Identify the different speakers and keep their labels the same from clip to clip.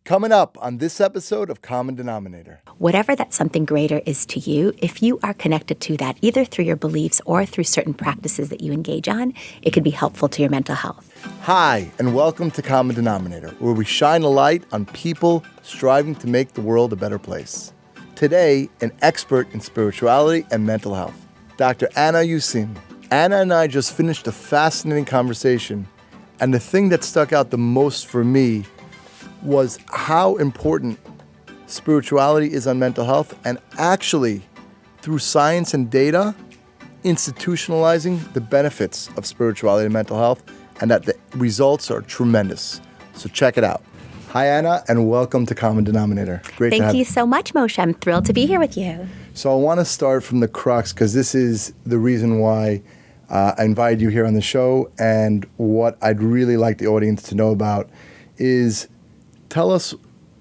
Speaker 1: Coming up on this episode of Common Denominator.
Speaker 2: Whatever that something greater is to you, if you are connected to that, either through your beliefs or through certain practices that you engage on, it could be helpful to your mental health.
Speaker 1: Hi, and welcome to Common Denominator, where we shine a light on people striving to make the world a better place. Today, an expert in spirituality and mental health, Dr. Anna Yusim. Anna and I just finished a fascinating conversation, and the thing that stuck out the most for me was how important spirituality is on mental health, and actually, through science and data, institutionalizing the benefits of spirituality and mental health, and that the results are tremendous. So check it out. Hi, Anna, and welcome to Common Denominator. Great to have you.
Speaker 2: Thank you so much, Moshe. I'm thrilled to be here with you.
Speaker 1: So I want to start from the crux, because this is the reason why I invited you here on the show, and what I'd really like the audience to know about is, tell us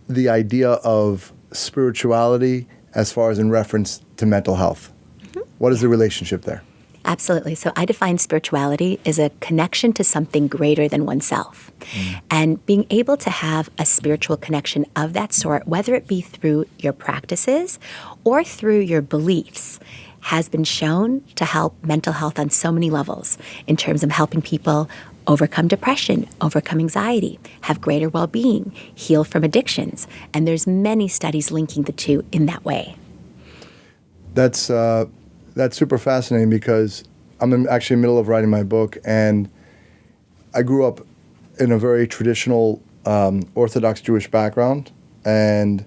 Speaker 1: the idea of spirituality as far as in reference to mental health. Mm-hmm. What is the relationship there?
Speaker 2: Absolutely. So I define spirituality as a connection to something greater than oneself. And being able to have a spiritual connection of that sort, whether it be through your practices or through your beliefs, has been shown to help mental health on so many levels in terms of helping people overcome depression, overcome anxiety, have greater well-being, heal from addictions. And there's many studies linking the two in that way.
Speaker 1: That's super fascinating, because I'm actually in the middle of writing my book, and I grew up in a very traditional Orthodox Jewish background, and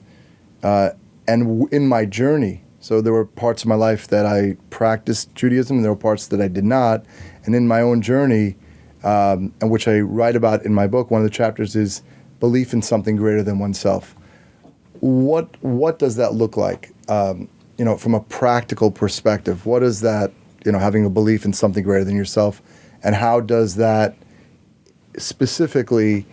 Speaker 1: in my journey, so there were parts of my life that I practiced Judaism, and there were parts that I did not. And in my own journey, and which I write about in my book, one of the chapters is belief in something greater than oneself. What does that look like? From a practical perspective, what is that, having a belief in something greater than yourself, and how does that specifically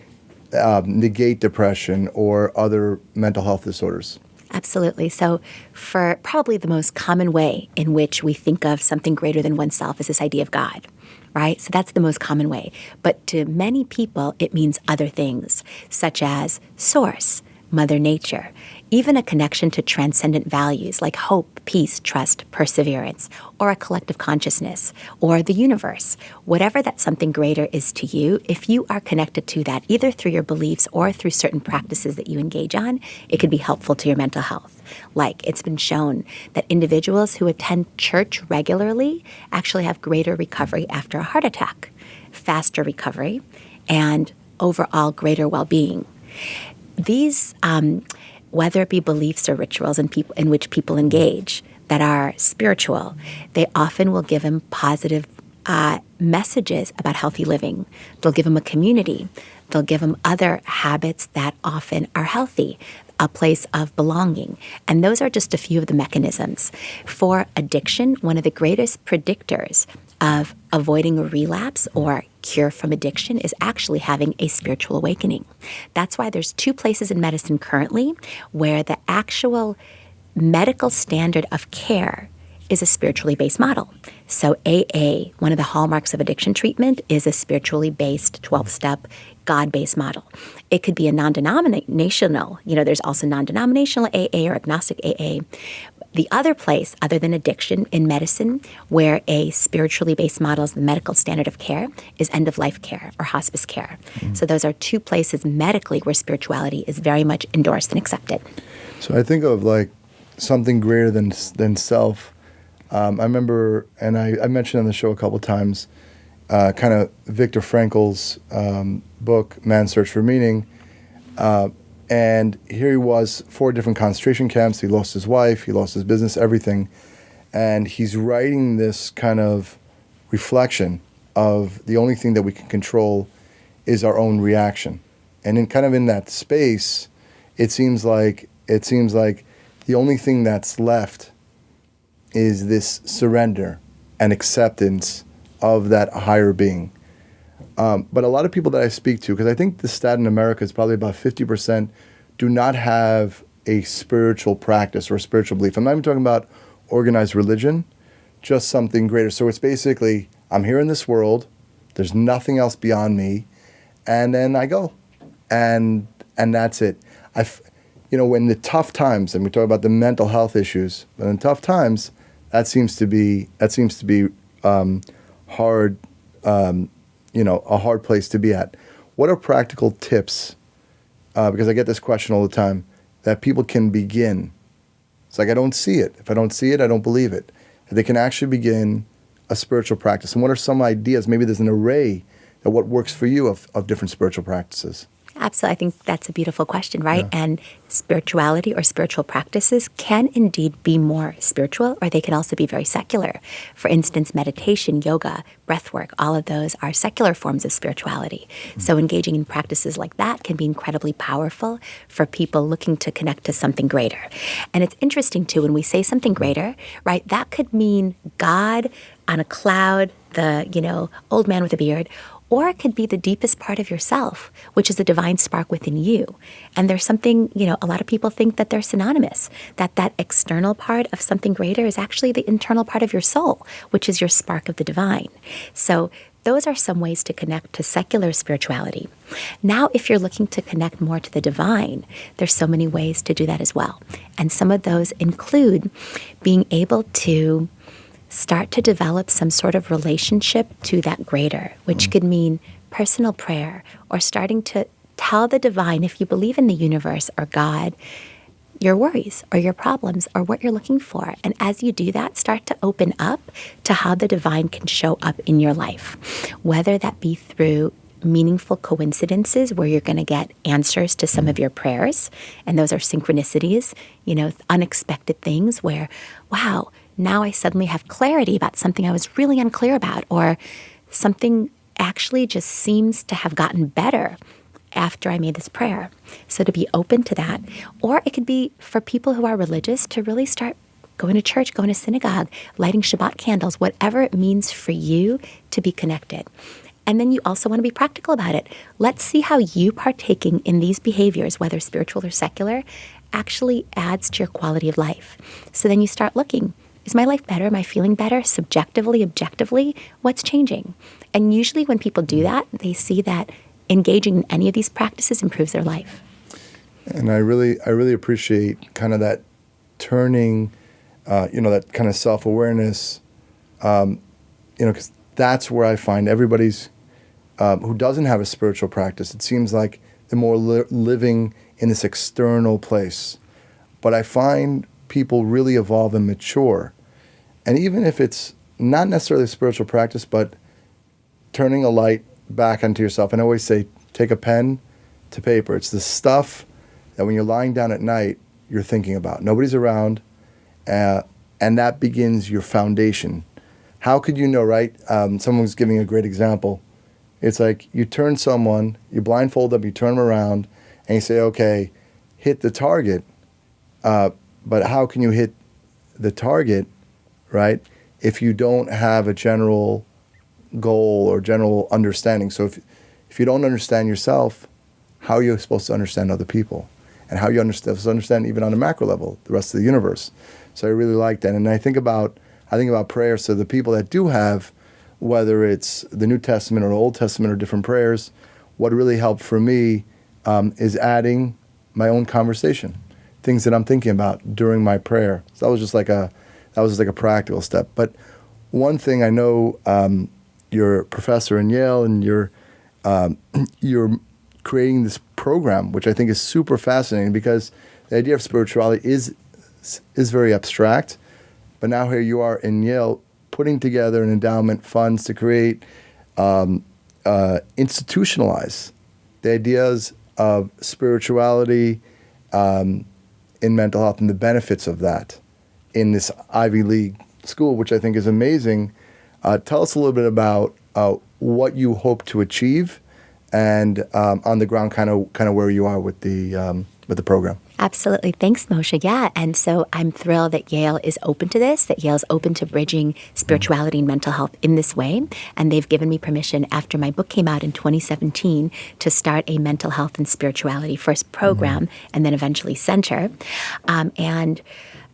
Speaker 1: negate depression or other mental health disorders?
Speaker 2: Absolutely. So for probably the most common way in which we think of something greater than oneself is this idea of God, right? So that's the most common way. But to many people, it means other things, such as source, Mother Nature, even a connection to transcendent values like hope, peace, trust, perseverance, or a collective consciousness, or the universe. Whatever that something greater is to you, if you are connected to that, either through your beliefs or through certain practices that you engage on, it could be helpful to your mental health. Like, it's been shown that individuals who attend church regularly actually have greater recovery after a heart attack, faster recovery, and overall greater well-being. These, whether it be beliefs or rituals in which people engage that are spiritual, they often will give them positive messages about healthy living. They'll give them a community. They'll give them other habits that often are healthy, a place of belonging. And those are just a few of the mechanisms. For addiction, one of the greatest predictors of avoiding a relapse or cure from addiction is actually having a spiritual awakening. That's why there's two places in medicine currently where the actual medical standard of care is a spiritually based model. So AA, one of the hallmarks of addiction treatment, is a spiritually based 12-step God-based model. It could be a non-denominational, there's also non-denominational AA or agnostic AA. The other place, other than addiction in medicine, where a spiritually based model is the medical standard of care, is end-of-life care or hospice care. Mm-hmm. So those are two places medically where spirituality is very much endorsed and accepted.
Speaker 1: So I think of like something greater than self. I remember, and I mentioned on the show a couple of times, kind of Viktor Frankl's book, Man's Search for Meaning. And here he was, 4 different concentration camps. He lost his wife, he lost his business, everything. And he's writing this kind of reflection of the only thing that we can control is our own reaction. And in that space, it seems like the only thing that's left is this surrender and acceptance of that higher being. But a lot of people that I speak to, because I think the stat in America is probably about 50% do not have a spiritual practice or a spiritual belief. I'm not even talking about organized religion, just something greater. So it's basically, I'm here in this world, there's nothing else beyond me, and then I go. And that's it. when the tough times, and we talk about the mental health issues, but in tough times, that seems to be hard, a hard place to be at. What are practical tips? Because I get this question all the time, that people can begin. It's like, I don't see it. If I don't see it, I don't believe it. That they can actually begin a spiritual practice. And what are some ideas? Maybe there's an array of what works for you of different spiritual practices.
Speaker 2: Absolutely. I think that's a beautiful question, right?
Speaker 1: Yeah.
Speaker 2: And spirituality or spiritual practices can indeed be more spiritual, or they can also be very secular. For instance, meditation, yoga, breath work, all of those are secular forms of spirituality. So engaging in practices like that can be incredibly powerful for people looking to connect to something greater. And it's interesting, too, when we say something greater, right, that could mean God on a cloud, the, old man with a beard, or it could be the deepest part of yourself, which is the divine spark within you. And there's something, a lot of people think that they're synonymous, that external part of something greater is actually the internal part of your soul, which is your spark of the divine. So those are some ways to connect to secular spirituality. Now, if you're looking to connect more to the divine, there's so many ways to do that as well. And some of those include being able to start to develop some sort of relationship to that greater, which could mean personal prayer or starting to tell the divine, if you believe in the universe or God, your worries or your problems or what you're looking for. And as you do that, start to open up to how the divine can show up in your life, whether that be through meaningful coincidences where you're going to get answers to some of your prayers. And those are synchronicities, unexpected things where, wow, now I suddenly have clarity about something I was really unclear about, or something actually just seems to have gotten better after I made this prayer. So to be open to that. Or it could be for people who are religious to really start going to church, going to synagogue, lighting Shabbat candles, whatever it means for you to be connected. And then you also want to be practical about it. Let's see how you partaking in these behaviors, whether spiritual or secular, actually adds to your quality of life. So then you start looking, is my life better? Am I feeling better? Subjectively, objectively, what's changing? And usually when people do that, they see that engaging in any of these practices improves their life.
Speaker 1: And I really appreciate kind of that turning, that kind of self-awareness, because that's where I find everybody's who doesn't have a spiritual practice. It seems like they're more living in this external place. But I find people really evolve and mature. And even if it's not necessarily a spiritual practice, but turning a light back onto yourself. And I always say, take a pen to paper. It's the stuff that when you're lying down at night, you're thinking about. Nobody's around, and that begins your foundation. How could you know, right? Someone was giving a great example. It's like you turn someone, you blindfold them, you turn them around, and you say, okay, hit the target. But how can you hit the target, right, if you don't have a general goal or general understanding? So if you don't understand yourself, how are you supposed to understand other people? And how you understand even on a macro level, the rest of the universe. So I really like that. And I think about prayer. So the people that do have, whether it's the New Testament or Old Testament or different prayers, what really helped for me is adding my own conversation, things that I'm thinking about during my prayer. So that was just like a practical step. But one thing I know, you're a professor in Yale, and you're creating this program, which I think is super fascinating, because the idea of spirituality is very abstract. But now here you are in Yale putting together an endowment, funds to create, institutionalize the ideas of spirituality in mental health and the benefits of that in this Ivy League school, which I think is amazing. Tell us a little bit about what you hope to achieve, and on the ground, kind of where you are with the program.
Speaker 2: Absolutely. Thanks, Moshe. Yeah. And so I'm thrilled that Yale is open to this, that Yale's open to bridging spirituality and mental health in this way. And they've given me permission after my book came out in 2017 to start a mental health and spirituality first program and then eventually center. And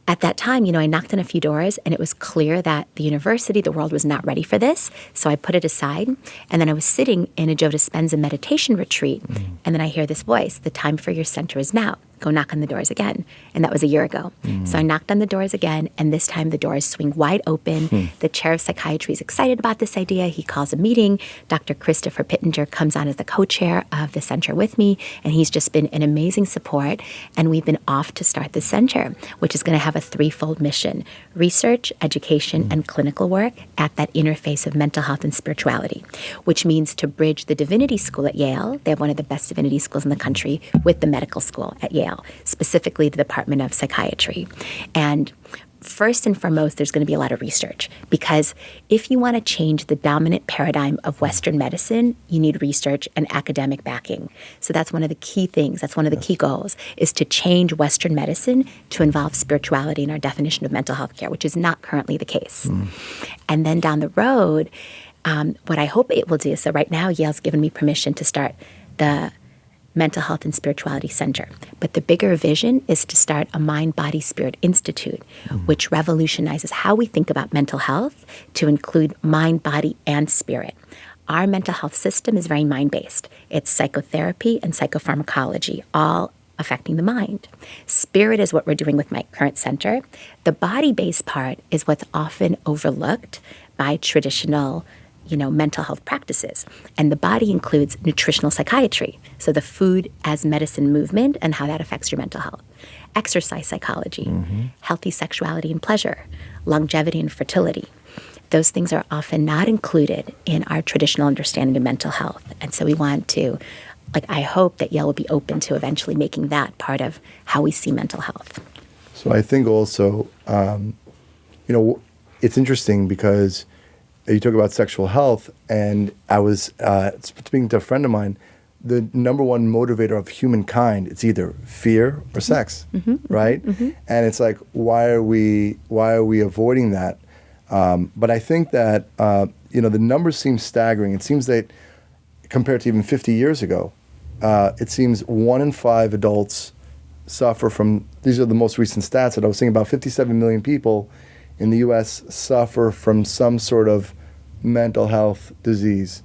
Speaker 2: At that time, I knocked on a few doors, and it was clear that the university, the world was not ready for this. So I put it aside. And then I was sitting in a Joe Dispenza meditation retreat. And then I hear this voice, the time for your center is now. Go knock on the doors again. And that was a year ago. So I knocked on the doors again, and this time the doors swing wide open. The chair of psychiatry is excited about this idea. He calls a meeting. Dr. Christopher Pittenger comes on as the co-chair of the center with me, and he's just been an amazing support. And we've been off to start the center, which is going to have a threefold mission: research, education, and clinical work at that interface of mental health and spirituality, which means to bridge the divinity school at Yale. They have one of the best divinity schools in the country, with the medical school at Yale, specifically the Department of Psychiatry. And first and foremost, there's going to be a lot of research, because if you want to change the dominant paradigm of Western medicine, you need research and academic backing. So that's one of the key things. That's one of the key goals, is to change Western medicine to involve spirituality in our definition of mental health care, which is not currently the case. And then down the road, what I hope it will do, so right now Yale's given me permission to start the Mental Health and Spirituality Center. But the bigger vision is to start a Mind, Body, Spirit Institute, which revolutionizes how we think about mental health to include mind, body, and spirit. Our mental health system is very mind-based. It's psychotherapy and psychopharmacology, all affecting the mind. Spirit is what we're doing with my current center. The body-based part is what's often overlooked by traditional mental health practices. And the body includes nutritional psychiatry, so the food as medicine movement and how that affects your mental health. Exercise psychology, healthy sexuality and pleasure, longevity and fertility. Those things are often not included in our traditional understanding of mental health. And so we want to, I hope that Yale will be open to eventually making that part of how we see mental health.
Speaker 1: So I think also, it's interesting because you talk about sexual health, and I was speaking to a friend of mine. The number one motivator of humankind, it's either fear or sex, right? And it's like, why are we avoiding that? But I think that the numbers seem staggering. It seems that compared to even 50 years ago, it seems 1 in 5 adults suffer from. These are the most recent stats that I was saying. About 57 million people in the U.S. suffer from some sort of mental health disease.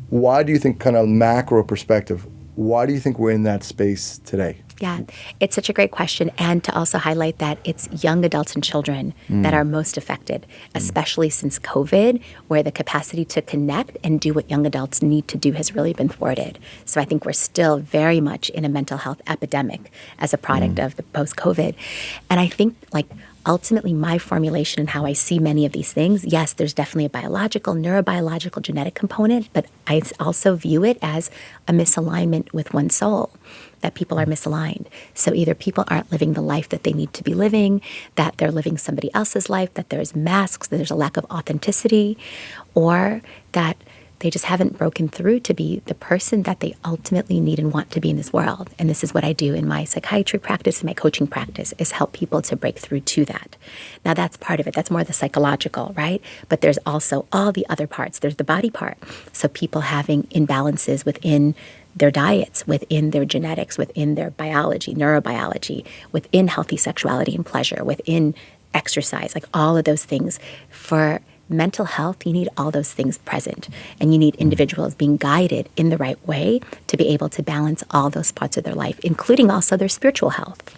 Speaker 1: Why do you think, kind of macro perspective, why do you think we're in that space today?
Speaker 2: Yeah, it's such a great question. And to also highlight that it's young adults and children that are most affected, especially since COVID, where the capacity to connect and do what young adults need to do has really been thwarted. So I think we're still very much in a mental health epidemic as a product of the post-COVID. And I think, ultimately, my formulation and how I see many of these things, yes, there's definitely a biological, neurobiological, genetic component, but I also view it as a misalignment with one's soul, that people are misaligned. So either people aren't living the life that they need to be living, that they're living somebody else's life, that there's masks, that there's a lack of authenticity, or that they just haven't broken through to be the person that they ultimately need and want to be in this world. And this is what I do in my psychiatry practice and my coaching practice, is help people to break through to that. Now, that's part of it. That's more the psychological, right? But there's also all the other parts. There's the body part. So people having imbalances within their diets, within their genetics, within their biology, neurobiology, within healthy sexuality and pleasure, within exercise, all of those things. For mental health, you need all those things present, and you need individuals being guided in the right way to be able to balance all those parts of their life, including also their spiritual health.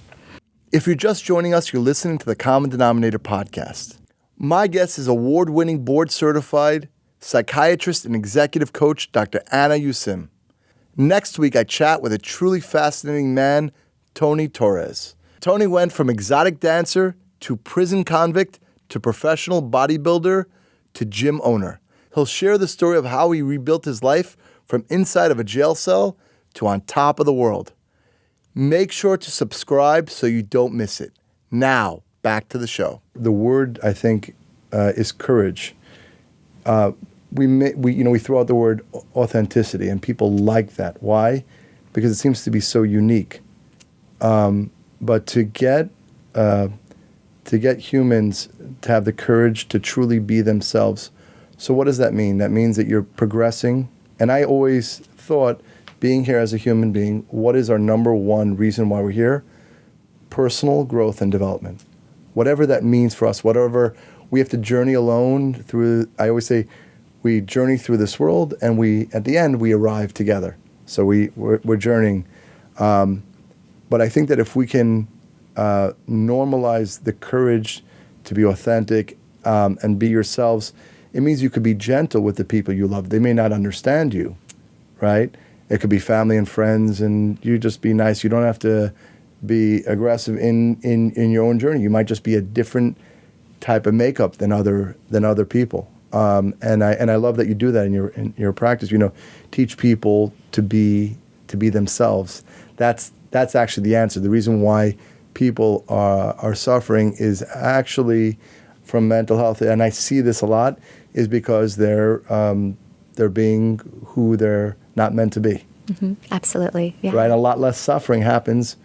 Speaker 1: If you're just joining us, you're listening to the Common Denominator podcast. My guest is award-winning, board-certified psychiatrist and executive coach, Dr. Anna Yusim. Next week, I chat with a truly fascinating man, Tony Torres. Tony went from exotic dancer to prison convict to professional bodybuilder to gym owner. He'll share the story of how he rebuilt his life from inside of a jail cell to on top of the world. Make sure to subscribe so you don't miss it. Now, back to the show. The word, I think, is courage. We throw out the word authenticity, and people like that. Why? Because it seems to be so unique. But to get humans to have the courage to truly be themselves. So what does that mean? That means that you're progressing. And I always thought, being here as a human being, what is our number one reason why we're here? Personal growth and development. whatever that means for us, whatever we have to journey alone through. I always say we journey through this world, and at the end we arrive together. So we're journeying. But I think that if we can normalize the courage to be authentic and be yourselves, it means you could be gentle with the people you love. They may not understand you, right? It could be family and friends, and you just be nice. You don't have to be aggressive in your own journey. You might just be a different type of makeup than other people. And I love that you do that in your practice. Teach people to be themselves. That's actually the answer. The reason why people are suffering is actually from mental health, and I see this a lot, is because they're being who they're not meant to be.
Speaker 2: Mm-hmm. Absolutely. Yeah.
Speaker 1: Right. A lot less suffering happens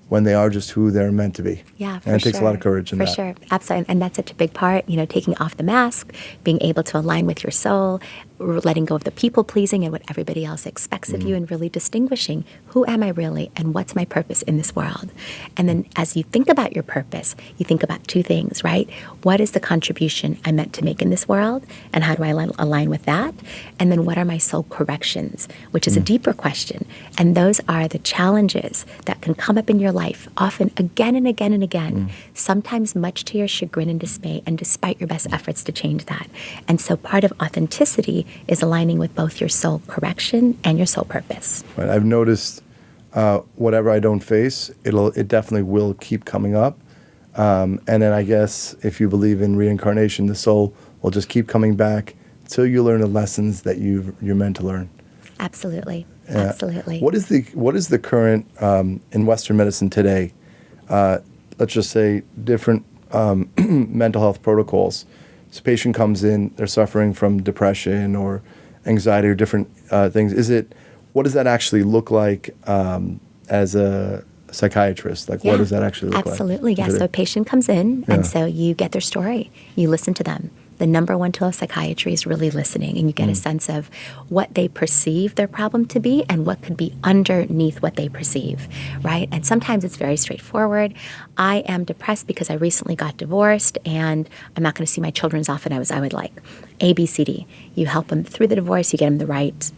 Speaker 1: when they are just who they're meant to be.
Speaker 2: Yeah,
Speaker 1: and it takes a lot of courage in that.
Speaker 2: For sure, absolutely, and that's such a big part. Taking off the mask, being able to align with your soul, letting go of the people pleasing and what everybody else expects of you, and really distinguishing who am I really and what's my purpose in this world. And then, as you think about your purpose, you think about two things, right? What is the contribution I'm meant to make in this world, and how do I align with that? And then, what are my soul corrections, which is a deeper question. And those are the challenges that can come up in your life, often again and again and again, sometimes much to your chagrin and dismay, and despite your best efforts to change that. And so part of authenticity is aligning with both your soul correction and your soul purpose.
Speaker 1: Right. I've noticed whatever I don't face, it definitely will keep coming up. And then I guess if you believe in reincarnation, the soul will just keep coming back till you learn the lessons that you're meant to learn.
Speaker 2: Absolutely. Absolutely.
Speaker 1: What is the current in Western medicine today? Let's just say different mental health protocols. So, patient comes in, they're suffering from depression or anxiety or different things. What does that actually look like as a psychiatrist? What does that actually look like?
Speaker 2: Absolutely, yeah. So a patient comes in, and so you get their story. You listen to them. The number one tool of psychiatry is really listening, and you get a sense of what they perceive their problem to be and what could be underneath what they perceive, right? And sometimes it's very straightforward. I am depressed because I recently got divorced, and I'm not going to see my children as often as I would like. A, B, C, D. You help them through the divorce. You get them the right,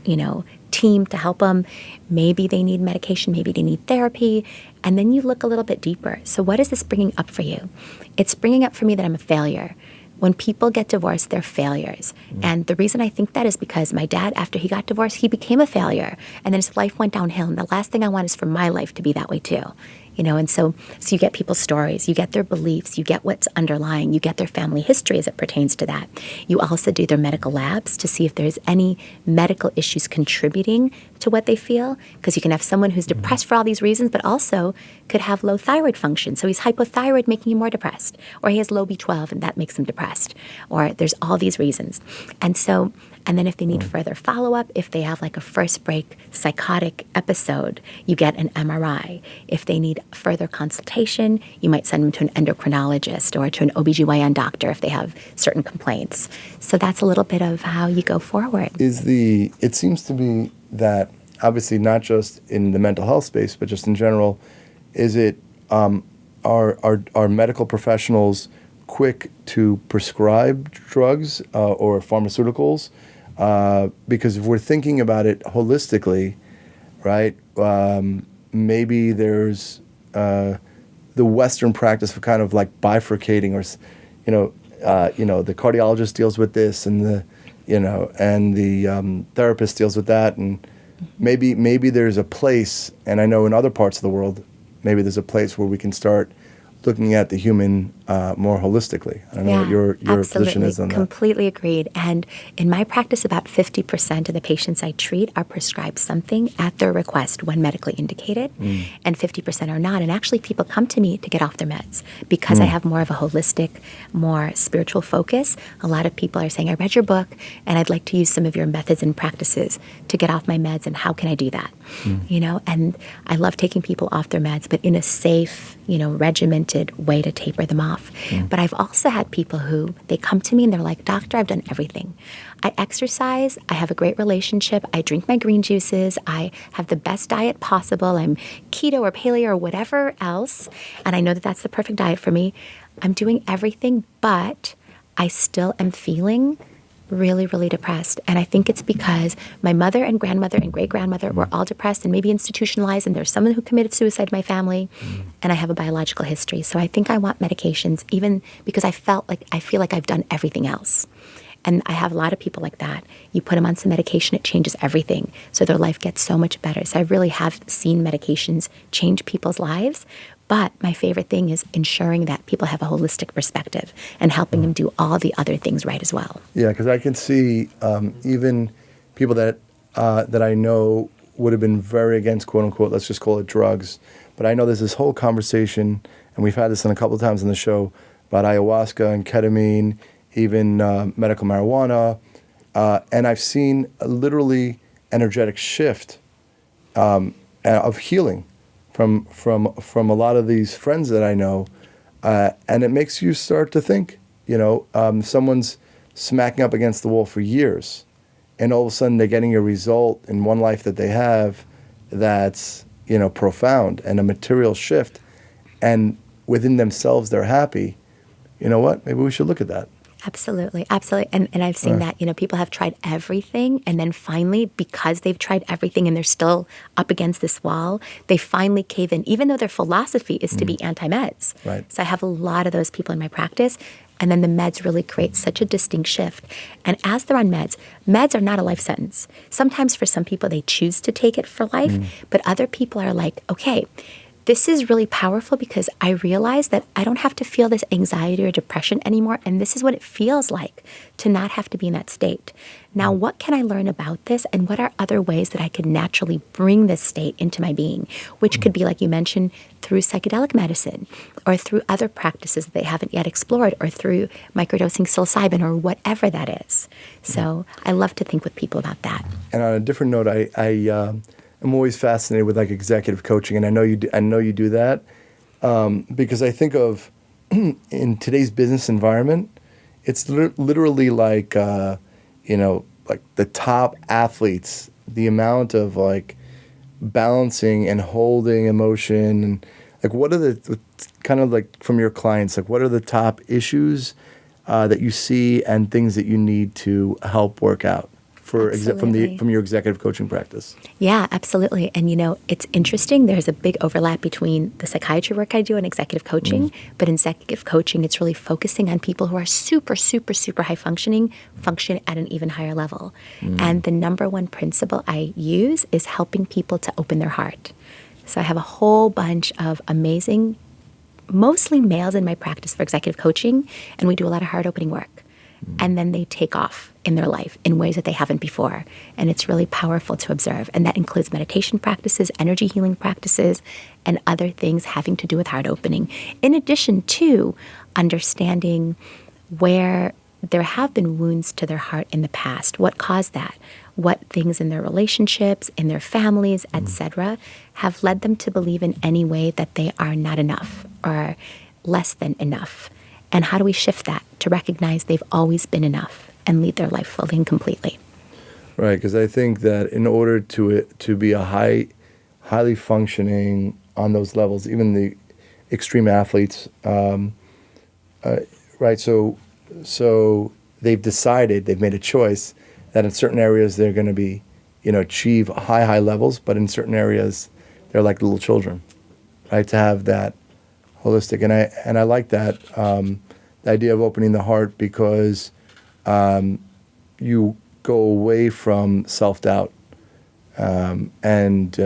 Speaker 2: team to help them. Maybe they need medication. Maybe they need therapy. And then you look a little bit deeper. So what is this bringing up for you? It's bringing up for me that I'm a failure. When people get divorced, they're failures. And the reason I think that is because my dad, after he got divorced, he became a failure. And then his life went downhill. And the last thing I want is for my life to be that way too. And so you get people's stories, you get their beliefs, you get what's underlying, you get their family history as it pertains to that. You also do their medical labs to see if there's any medical issues contributing to what they feel, because you can have someone who's depressed for all these reasons, but also could have low thyroid function. So he's hypothyroid, making him more depressed, or he has low B12 and that makes him depressed, or there's all these reasons. And then if they need further follow-up, if they have like a first break psychotic episode, you get an MRI. If they need further consultation, you might send them to an endocrinologist or to an OBGYN doctor if they have certain complaints. So that's a little bit of how you go forward.
Speaker 1: It seems to be that, obviously not just in the mental health space, but just in general, are medical professionals quick to prescribe drugs or pharmaceuticals? Because if we're thinking about it holistically, right, maybe there's the Western practice of kind of like bifurcating, or the cardiologist deals with this, and the therapist deals with that, and maybe there's a place, and I know in other parts of the world, maybe there's a place where we can start looking at the human more holistically. I don't know what your position is on that.
Speaker 2: Completely agreed. And in my practice, about 50% of the patients I treat are prescribed something at their request when medically indicated, and 50% are not. And actually, people come to me to get off their meds because I have more of a holistic, more spiritual focus. A lot of people are saying, I read your book, and I'd like to use some of your methods and practices to get off my meds, and how can I do that? And I love taking people off their meds, but in a safe, regimented way to taper them off. But I've also had people who, they come to me and they're like, doctor, I've done everything. I exercise, I have a great relationship, I drink my green juices, I have the best diet possible, I'm keto or paleo or whatever else, and I know that that's the perfect diet for me. I'm doing everything, but I still am feeling really, really depressed. And I think it's because my mother and grandmother and great-grandmother were all depressed and maybe institutionalized, and there's someone who committed suicide in my family, and I have a biological history. So I think I want medications, even because I feel like I've done everything else. And I have a lot of people like that. You put them on some medication, it changes everything. So their life gets so much better. So I really have seen medications change people's lives. But my favorite thing is ensuring that people have a holistic perspective and helping them do all the other things right as well.
Speaker 1: Yeah, because I can see even people that I know would have been very against, quote unquote, let's just call it drugs. But I know there's this whole conversation, and we've had this a couple of times on the show, about ayahuasca and ketamine, even medical marijuana. And I've seen a literally energetic shift of healing from a lot of these friends that I know, and it makes you start to think. Someone's smacking up against the wall for years, and all of a sudden they're getting a result in one life that they have that's profound and a material shift, and within themselves they're happy. You know what? Maybe we should look at that.
Speaker 2: Absolutely. Absolutely. And I've seen that, people have tried everything. And then finally, because they've tried everything and they're still up against this wall, they finally cave in, even though their philosophy is to be anti-meds.
Speaker 1: Right.
Speaker 2: So I have a lot of those people in my practice. And then the meds really create such a distinct shift. And as they're on meds are not a life sentence. Sometimes for some people, they choose to take it for life. But other people are like, okay, this is really powerful because I realize that I don't have to feel this anxiety or depression anymore, and this is what it feels like to not have to be in that state. Now, what can I learn about this, and what are other ways that I could naturally bring this state into my being, which could be, like you mentioned, through psychedelic medicine or through other practices that they haven't yet explored or through microdosing psilocybin or whatever that is. So I love to think with people about that.
Speaker 1: And on a different note, I'm always fascinated with like executive coaching, and I know you do that because I think of in today's business environment, it's literally like like the top athletes, the amount of like balancing and holding emotion, and like what are the kind of like from your clients, like what are the top issues that you see and things that you need to help work out? From your executive coaching practice.
Speaker 2: Yeah, absolutely. And it's interesting. There's a big overlap between the psychiatry work I do and executive coaching. But in executive coaching, it's really focusing on people who are super, super, super high function at an even higher level. And the number one principle I use is helping people to open their heart. So I have a whole bunch of amazing, mostly males in my practice for executive coaching, and we do a lot of heart opening work. And then they take off in their life in ways that they haven't before. And it's really powerful to observe. And that includes meditation practices, energy healing practices, and other things having to do with heart opening. In addition to understanding where there have been wounds to their heart in the past, what caused that, what things in their relationships, in their families, etc., have led them to believe in any way that they are not enough or less than enough. And how do we shift that to recognize they've always been enough and lead their life fully and completely?
Speaker 1: Right, because I think that in order to be a highly functioning on those levels, even the extreme athletes, right? So they've made a choice that in certain areas they're going to be, achieve high levels, but in certain areas they're like little children, right? To have that holistic, and I like that the idea of opening the heart because you go away from self-doubt and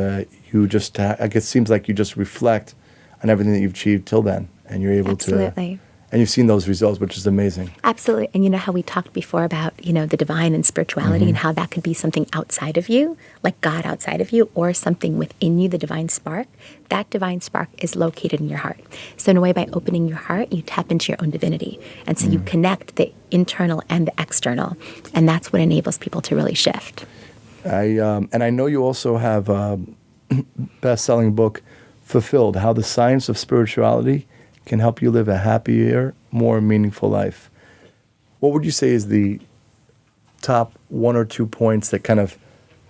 Speaker 1: you just I guess it seems like you just reflect on everything that you've achieved till then, and you're able
Speaker 2: Absolutely.
Speaker 1: And you've seen those results, which is amazing.
Speaker 2: Absolutely. And how we talked before about, the divine and spirituality and how that could be something outside of you, like God outside of you, or something within you, the divine spark. That divine spark is located in your heart. So in a way, by opening your heart, you tap into your own divinity. And so you connect the internal and the external. And that's what enables people to really shift.
Speaker 1: And I know you also have a best-selling book, Fulfilled, How the Science of Spirituality Can Help You Live a Happier, More Meaningful Life. What would you say is the top one or two points that kind of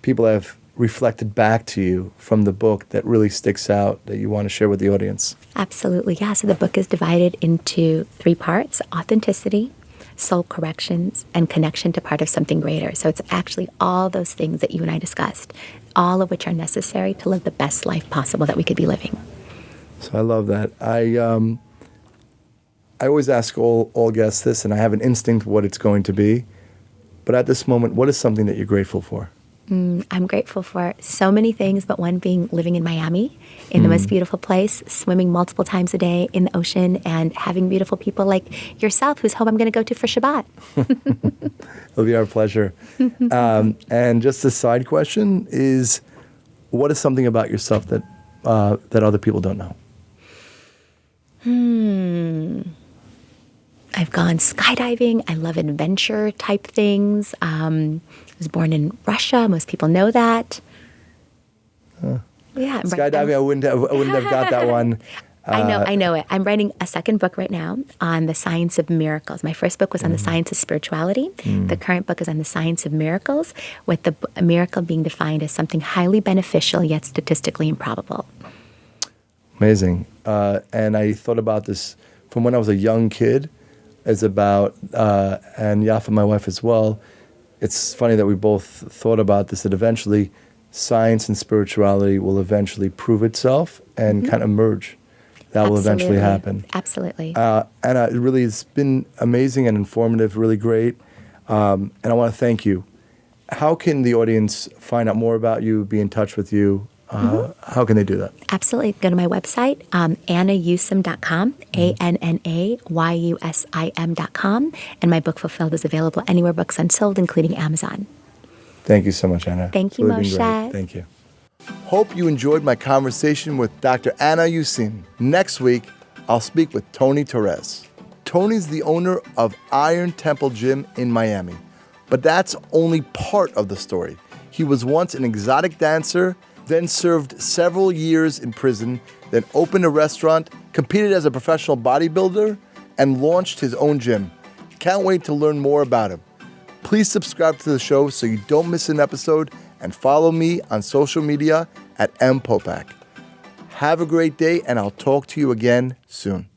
Speaker 1: people have reflected back to you from the book that really sticks out that you want to share with the audience?
Speaker 2: Absolutely, yeah. So the book is divided into 3 parts: authenticity, soul corrections, and connection to part of something greater. So it's actually all those things that you and I discussed, all of which are necessary to live the best life possible that we could be living.
Speaker 1: So I love that. I always ask all guests this, and I have an instinct what it's going to be. But at this moment, what is something that you're grateful for?
Speaker 2: I'm grateful for so many things, but one being living in Miami, in the most beautiful place, swimming multiple times a day in the ocean, and having beautiful people like yourself, whose home I'm going to go to for Shabbat.
Speaker 1: It'll be our pleasure. And just a side question is, what is something about yourself that other people don't know?
Speaker 2: I've gone skydiving. I love adventure type things. I was born in Russia. Most people know that. Yeah,
Speaker 1: Skydiving, I wouldn't have got that one.
Speaker 2: I know it. I'm writing a second book right now on the science of miracles. My first book was on the science of spirituality. The current book is on the science of miracles, with a miracle being defined as something highly beneficial yet statistically improbable.
Speaker 1: Amazing. And I thought about this from when I was a young kid. It's about, and Yafa, my wife as well, it's funny that we both thought about this, that eventually science and spirituality will eventually prove itself and kind of merge. That will eventually happen.
Speaker 2: Absolutely.
Speaker 1: And it really has been amazing and informative, really great. And I want to thank you. How can the audience find out more about you, be in touch with you? How can they do that?
Speaker 2: Absolutely. Go to my website, AnnaYusim.com, ANNAYUSIM.com, and my book Fulfilled is available anywhere books are sold, including Amazon.
Speaker 1: Thank you so much, Anna.
Speaker 2: Thank you,
Speaker 1: It's really been
Speaker 2: Moshe.
Speaker 1: great. Thank you. Hope you enjoyed my conversation with Dr. Anna Yusim. Next week, I'll speak with Tony Torres. Tony's the owner of Iron Temple Gym in Miami. But that's only part of the story. He was once an exotic dancer, then served several years in prison, then opened a restaurant, competed as a professional bodybuilder, and launched his own gym. Can't wait to learn more about him. Please subscribe to the show so you don't miss an episode, and follow me on social media at Popack. Have a great day, and I'll talk to you again soon.